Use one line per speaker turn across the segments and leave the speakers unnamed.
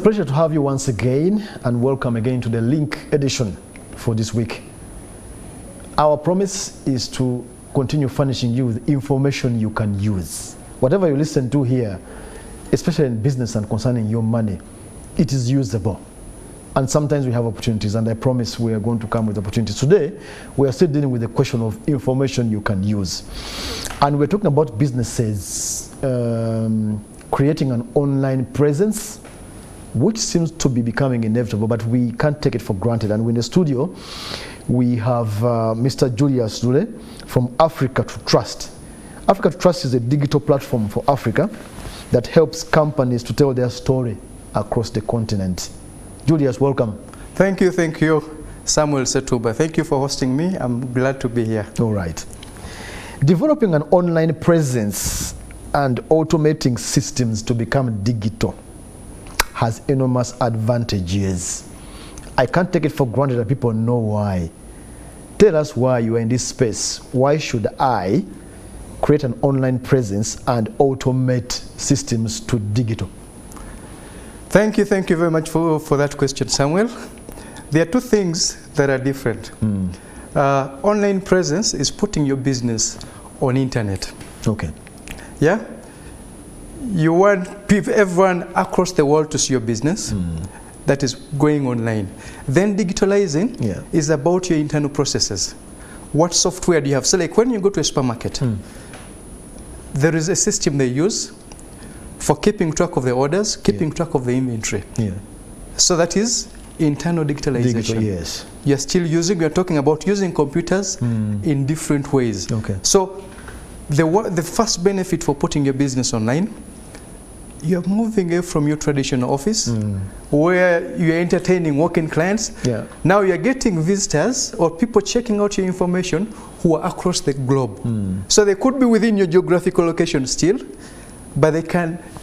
pleasure to have you once again, and welcome again to the Link edition for this week. Our promise is to continue furnishing you with information you can use. Whatever you listen to here, especially in business and concerning your money, it is usable. And sometimes we have opportunities, and I promise we are going to come with opportunities. Today, we are still dealing with the question of information you can use. And we're talking about businesses creating an online presence, which seems to be becoming inevitable, but we can't take it for granted. And in the studio, we have Mr. Julius from Africa to Trust. Africa to Trust is a digital platform for Africa that helps companies to tell their story across the continent. Julius, welcome.
Thank you, Samuel Setuba. Thank you for hosting me. I'm glad to be here.
All right. Developing an online presence and automating systems to become digital has enormous advantages. I can't take it for granted that people know why. Tell us why you are in this space. Why should I create an online presence and automate systems to digital?
Thank you very much for that question, Samuel. There are two things that are different. Online presence is putting your business on internet.
Okay.
Yeah? You want everyone across the world to see your business. That is going online. Then digitalizing is about your internal processes. What software do you have? So like when you go to a supermarket, there is a system they use for keeping track of the orders, keeping track of the inventory. So that is internal digitalization.
Digital, yes.
You're still using, we're talking about using computers in different ways.
Okay.
So the first benefit for putting your business online, you're moving away from your traditional office where you're entertaining walk-in clients. Now you're getting visitors or people checking out your information who are across the globe. So they could be within your geographical location still, but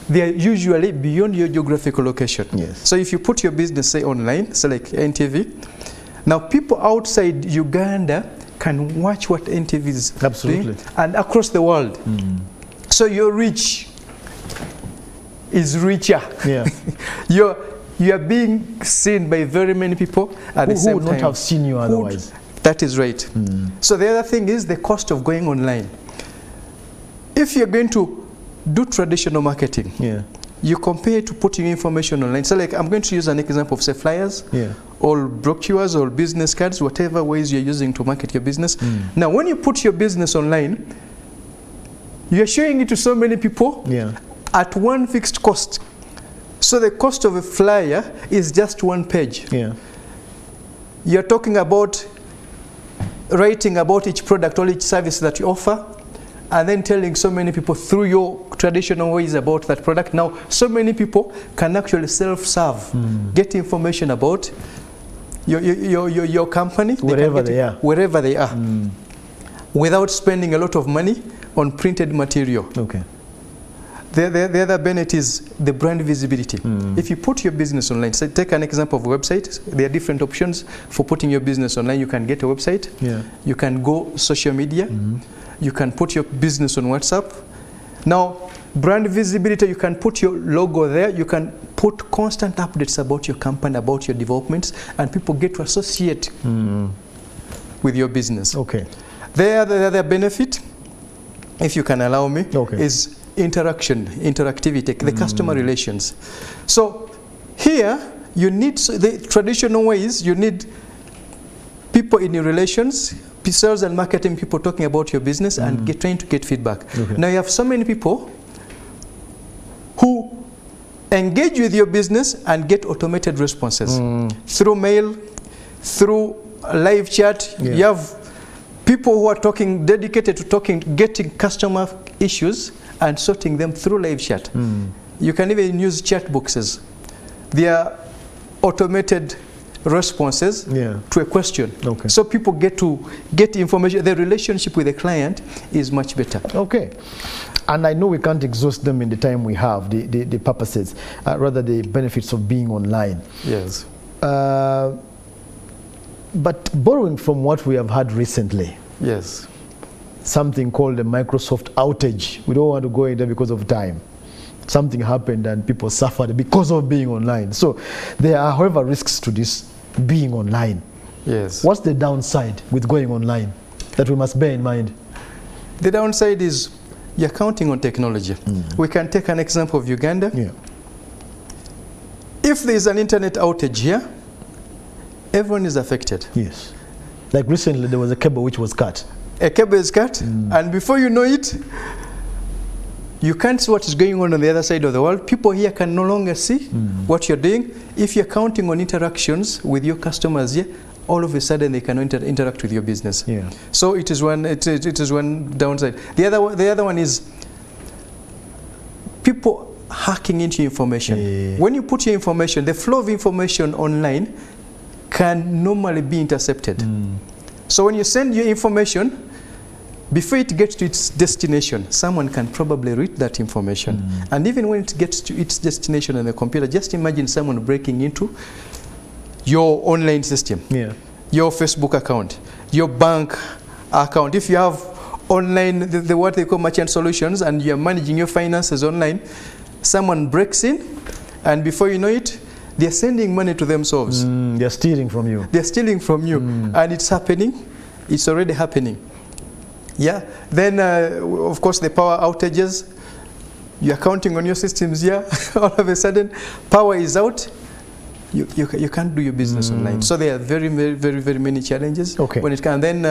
they are usually beyond your geographical location. So if you put your business, say, online, say like NTV, now people outside Uganda can watch what NTV is doing, and across the world. So your reach is richer. You are being seen by very many people at the same time.
Who would not have seen you otherwise.
That is right. So the other thing is the cost of going online. If you're going to do traditional marketing, you compare to putting information online. So like I'm going to use an example of say flyers, or brochures, or business cards, whatever ways you're using to market your business. Now when you put your business online, you're showing it to so many people at one fixed cost. So the cost of a flyer is just one page. You're talking about writing about each product or each service that you offer, and then telling so many people through your traditional ways about that product. Now, so many people can actually self-serve, get information about your company,
wherever they are,
without spending a lot of money on printed material.
Okay.
The other benefit is the brand visibility. If you put your business online, so take an example of a website. There are different options for putting your business online. You can get a website. You can go social media. You can put your business on WhatsApp. Now, brand visibility, you can put your logo there. You can put constant updates about your company, about your developments, and people get to associate with your business.
Okay.
The other benefit, if you can allow me, is interactivity, the customer relations. So here, you need the traditional ways, you need people in your relations, sales and marketing people talking about your business and trying to get feedback. Now you have so many people who engage with your business and get automated responses through mail, through live chat. You have people who are dedicated to getting customer issues and sorting them through live chat. You can even use chat boxes. They are automated responses to a question. So people get information. The relationship with the client is much better. Okay.
And I know we can't exhaust them in the time we have, the purposes, rather the benefits of being online.
Yes.
But borrowing from what we have had recently.
Yes.
Something called the Microsoft outage. We don't want to go into because of time. something happened and people suffered because of being online. So there are, however, risks to this being online.
Yes.
What's the downside with going online that we must bear in mind?
The downside is you're counting on technology. We can take an example of Uganda.
Yeah.
If there's an internet outage here, everyone is affected.
Yes. Like recently there was a cable which was cut.
A cable is cut, and before you know it, you can't see what is going on the other side of the world. People here can no longer see what you're doing. If you're counting on interactions with your customers here, all of a sudden they cannot interact with your business.
Yeah.
So it is one downside. The other one is people hacking into information.
Yeah.
When you put your information, the flow of information online can normally be intercepted. So when you send your information, before it gets to its destination, someone can probably read that information. And even when it gets to its destination on the computer, just imagine someone breaking into your online system, your Facebook account, your bank account. If you have online, the what they call merchant solutions, and you're managing your finances online, someone breaks in, and before you know it, they're sending money to themselves.
They're stealing from you.
They're stealing from you, and it's happening. It's already happening. Yeah. Then, of course, the power outages. You're counting on your systems here. All of a sudden, power is out. You can't do your business online. So there are very many challenges when it can. And then,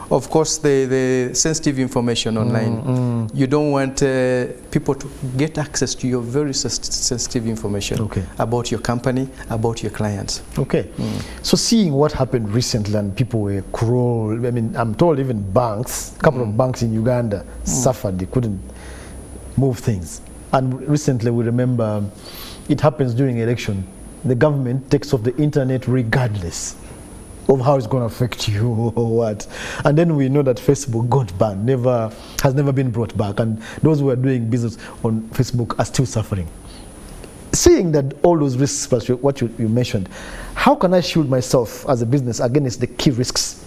of course, the sensitive information online. You don't want people to get access to your very sensitive information about your company, about your clients.
So seeing what happened recently and people were cruel, I mean, I'm told even banks, a couple of banks in Uganda suffered. They couldn't move things. And recently we remember it happens during election. The government takes off the internet regardless of how it's going to affect you or what. And then we know that Facebook got banned, has never been brought back. And those who are doing business on Facebook are still suffering. Seeing that all those risks, what you mentioned, how can I shield myself as a business against the key risks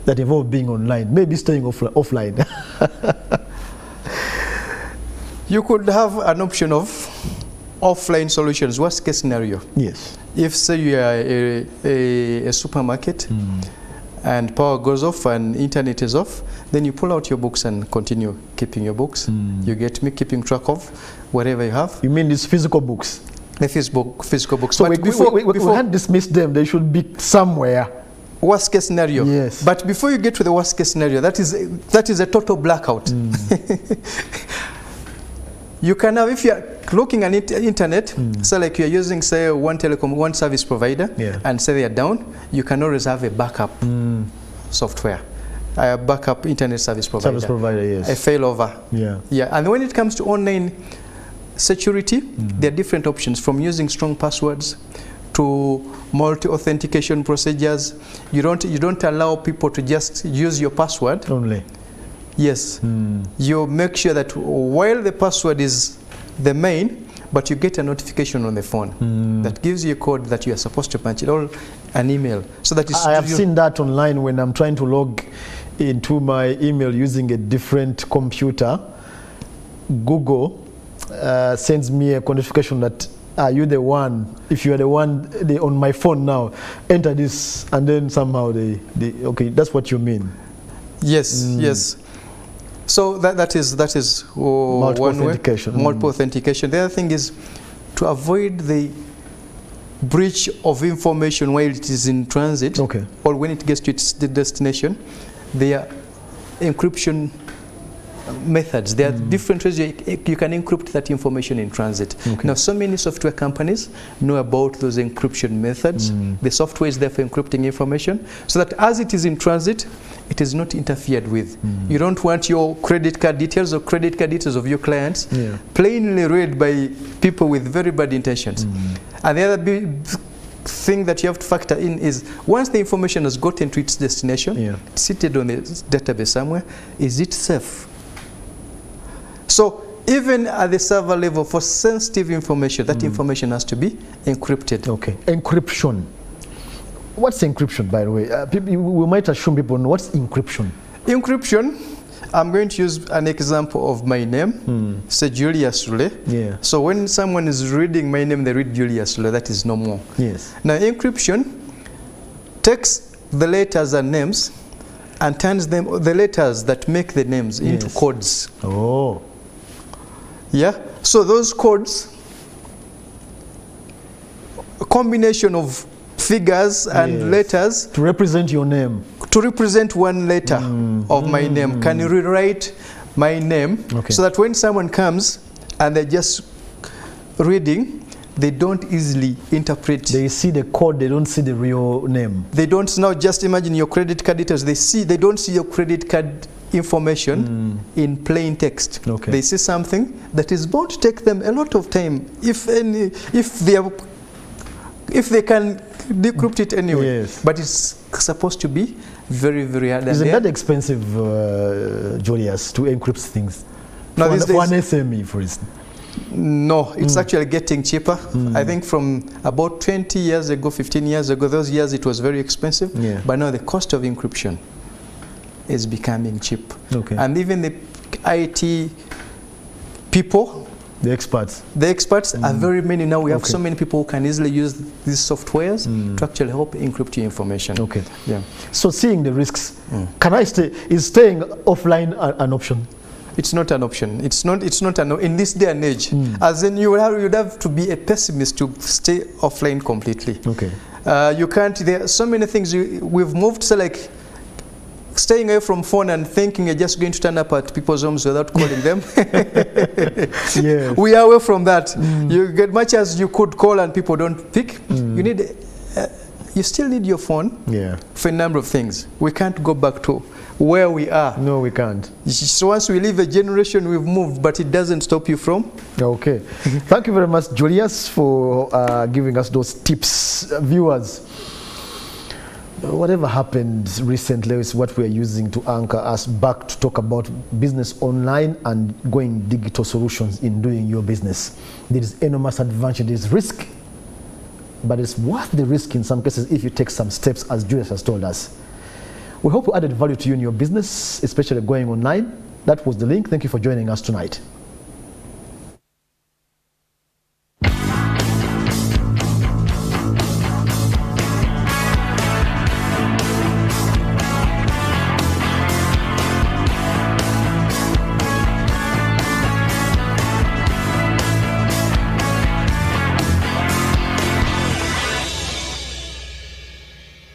that involve being online, maybe staying offline?
You could have an option of offline solutions. Worst case scenario.
Yes.
If say you are a supermarket and power goes off and internet is off, then you pull out your books and continue keeping your books. You get me keeping track of whatever you have.
You mean these physical books?
The physical books.
So we can't dismiss them. They should be somewhere.
Worst case scenario.
Yes.
But before you get to the worst case scenario, that is a total blackout. You can have, if you're looking at internet, so like you're using, say, one service provider, and say they are down, you can always have a backup software, a backup internet service provider.
Service provider, yes.
A failover. Yeah. And when it comes to online security, there are different options, from using strong passwords to multi-authentication procedures. You don't allow people to just use your password only. Yes. You make sure that while the password is the main, but you get a notification on the phone that gives you a code that you are supposed to punch it, or an email. So that is. I
have seen that online when I'm trying to log into my email using a different computer. Google sends me a notification that, are you the one? If you are the one on my phone now, enter this, and then somehow okay, that's what you mean.
Yes, yes. So that is
multiple
one
authentication.
Way. Multiple authentication. The other thing is to avoid the breach of information while it is in transit, or when it gets to its destination. There are encryption methods. There are different ways you can encrypt that information in transit. Now, so many software companies know about those encryption methods. The software is there for encrypting information, so that as it is in transit, it is not interfered with. You don't want your credit card details or credit card details of your clients plainly read by people with very bad intentions. And the other big thing that you have to factor in is, once the information has gotten to its destination, seated on the database somewhere, is it safe? So even at the server level, for sensitive information, that information has to be encrypted.
Encryption. What's encryption, by the way? We might assume people know. What's encryption?
Encryption, I'm going to use an example of my name, say Julius Rule.
Yeah.
So when someone is reading my name, they read Julius Rule. That is normal.
Yes.
Now encryption takes the letters and names and turns them, the letters that make the names, into codes.
Oh.
Yeah. So those codes, a combination of figures and letters
to represent your name,
to represent one letter of my name, can rewrite my name so that when someone comes and they're just reading, they don't easily interpret.
They see the code, they don't see the real name.
They don't now just imagine your credit card details. They don't see your credit card information in plain text.
Okay.
They see something that is bound to take them a lot of time, if they can decrypt it anyway.
Yes.
But it's supposed to be very, very hard.
Isn't that expensive, Julius, to encrypt things?
No,
for an SME, for instance.
No, it's actually getting cheaper. I think from about 20 years ago, 15 years ago, those years it was very expensive. Yeah. But now the cost of encryption is becoming cheap. Okay. And even the IT people, the experts are very many now. We have so many people who can easily use these softwares to actually help encrypt your information. Okay. Yeah.
So seeing the risks, is staying offline an option?
It's not an option. It's not in this day and age. As in you'd have to be a pessimist to stay offline completely. Okay. You can't. There are so many things we've moved. So like staying away from phone and thinking you're just going to turn up at people's homes without calling them. Yes. We are away from that. You get much as you could call and people don't pick. You need. You still need your phone for a number of things. We can't go back to where we are. No, we can't. So once we leave a generation, we've moved, but it doesn't stop you from. Okay.
Thank you very much, Julius, for giving us those tips. Viewers, whatever happened recently is what we're using to anchor us back to talk about business online and going digital solutions in doing your business. There is enormous advantage, there is risk, but it's worth the risk in some cases if you take some steps, as Julius has told us. We hope we added value to you in your business, especially going online. That was the link. Thank you for joining us tonight.